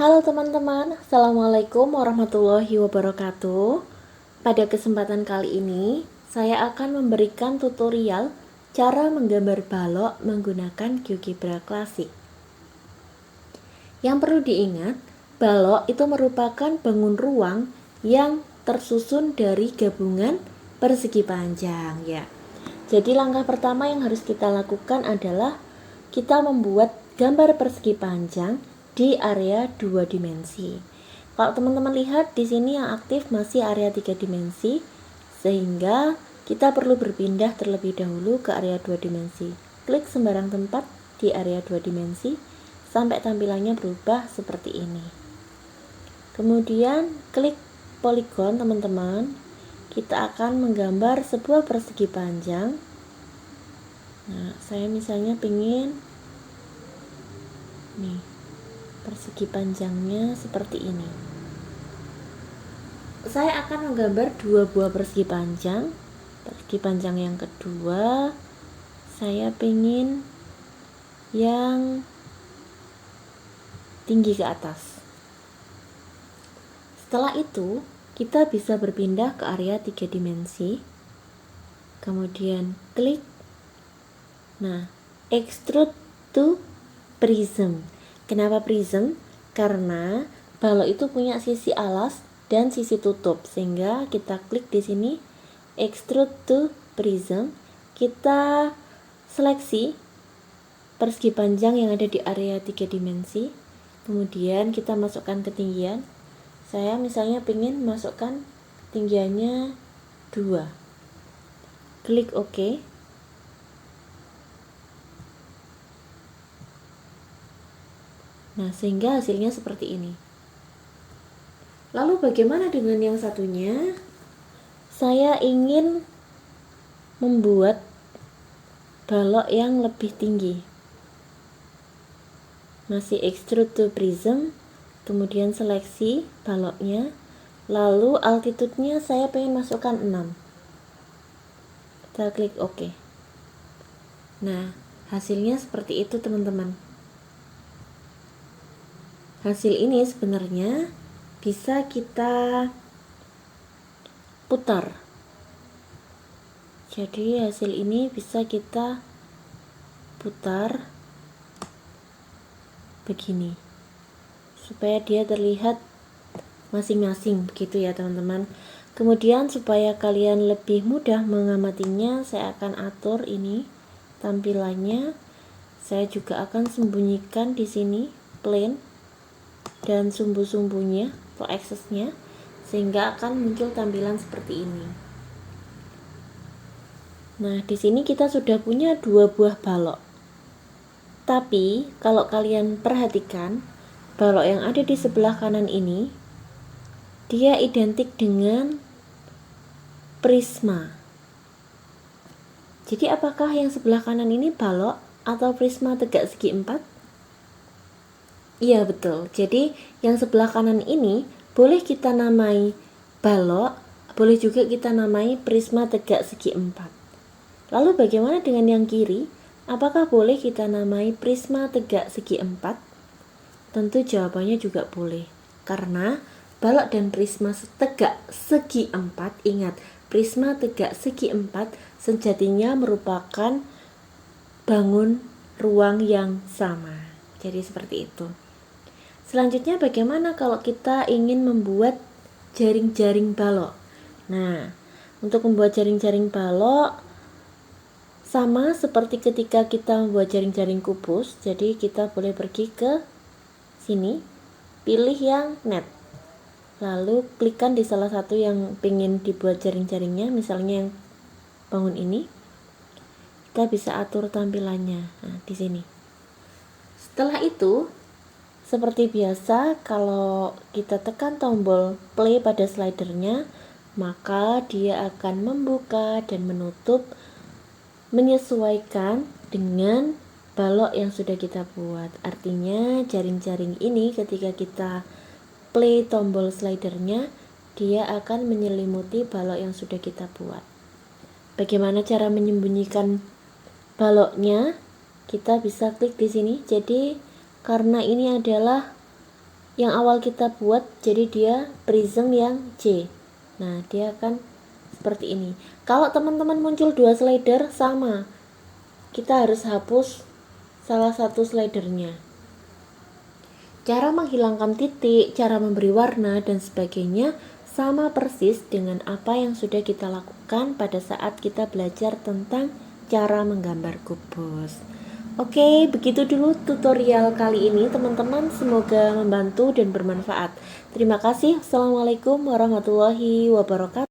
Halo teman-teman, Assalamualaikum warahmatullahi wabarakatuh. Pada kesempatan kali ini, saya akan memberikan tutorial cara menggambar balok menggunakan GeoGebra Classic. Yang perlu diingat, balok itu merupakan bangun ruang yang tersusun dari gabungan persegi panjang ya. Jadi langkah pertama yang harus kita lakukan adalah kita membuat gambar persegi panjang di area 2 dimensi. Kalau teman-teman lihat di sini yang aktif masih area 3 dimensi, sehingga kita perlu berpindah terlebih dahulu ke area 2 dimensi. Klik sembarang tempat di area 2 dimensi sampai tampilannya berubah seperti ini. Kemudian klik poligon teman-teman. Kita akan menggambar sebuah persegi panjang. Nah, saya misalnya pengen nih persegi panjangnya seperti ini. Saya akan menggambar dua buah persegi panjang. Persegi panjang yang kedua saya pengen yang tinggi ke atas. Setelah itu kita bisa berpindah ke area 3 dimensi. Kemudian klik. Nah, extrude to prism. Kenapa prism? Karena balok itu punya sisi alas dan sisi tutup, sehingga kita klik di sini extrude to prism. Kita seleksi persegi panjang yang ada di area 3 dimensi. Kemudian kita masukkan ketinggian. Saya misalnya ingin masukkan ketinggiannya 2. Klik OK. Nah, sehingga hasilnya seperti ini. Lalu bagaimana dengan yang satunya? Saya ingin membuat balok yang lebih tinggi. Masih extrude to prism, kemudian seleksi baloknya, lalu altitude-nya saya pengen masukkan 6. Kita klik OK. Nah, hasilnya seperti itu teman-teman. Hasil ini sebenarnya bisa kita putar. Jadi hasil ini bisa kita putar begini supaya dia terlihat masing-masing begitu ya teman-teman. Kemudian supaya kalian lebih mudah mengamatinya, saya akan atur ini tampilannya. Saya juga akan sembunyikan di sini plane dan sumbu-sumbunya atau aksesnya, sehingga akan muncul tampilan seperti ini. Nah, di sini kita sudah punya dua buah balok. Tapi kalau kalian perhatikan, balok yang ada di sebelah kanan ini dia identik dengan prisma. Jadi apakah yang sebelah kanan ini balok atau prisma tegak segi 4? Iya betul. Jadi yang sebelah kanan ini boleh kita namai balok, boleh juga kita namai prisma tegak segi 4. Lalu bagaimana dengan yang kiri? Apakah boleh kita namai prisma tegak segi 4? Tentu jawabannya juga boleh. Karena balok dan prisma tegak segi 4, ingat, prisma tegak segi 4 sejatinya merupakan bangun ruang yang sama. Jadi seperti itu. Selanjutnya bagaimana kalau kita ingin membuat jaring-jaring balok? Nah, untuk membuat jaring-jaring balok sama seperti ketika kita membuat jaring-jaring kubus. Jadi kita boleh pergi ke sini, pilih yang net, lalu klikkan di salah satu yang ingin dibuat jaring-jaringnya, misalnya yang bangun ini. Kita bisa atur tampilannya. Nah, di sini. Setelah itu, seperti biasa, kalau kita tekan tombol play pada slidernya, maka dia akan membuka dan menutup menyesuaikan dengan balok yang sudah kita buat. Artinya jaring-jaring ini ketika kita play tombol slidernya, dia akan menyelimuti balok yang sudah kita buat. Bagaimana cara menyembunyikan baloknya? Kita bisa klik di sini. Jadi karena ini adalah yang awal kita buat, jadi dia prism yang C. Nah, dia akan seperti ini. Kalau teman-teman muncul dua slider, sama, kita harus hapus salah satu slidernya. Cara menghilangkan titik, cara memberi warna, dan sebagainya sama persis dengan apa yang sudah kita lakukan pada saat kita belajar tentang cara menggambar kubus. Oke, begitu dulu tutorial kali ini teman-teman, semoga membantu dan bermanfaat. Terima kasih. Assalamualaikum warahmatullahi wabarakatuh.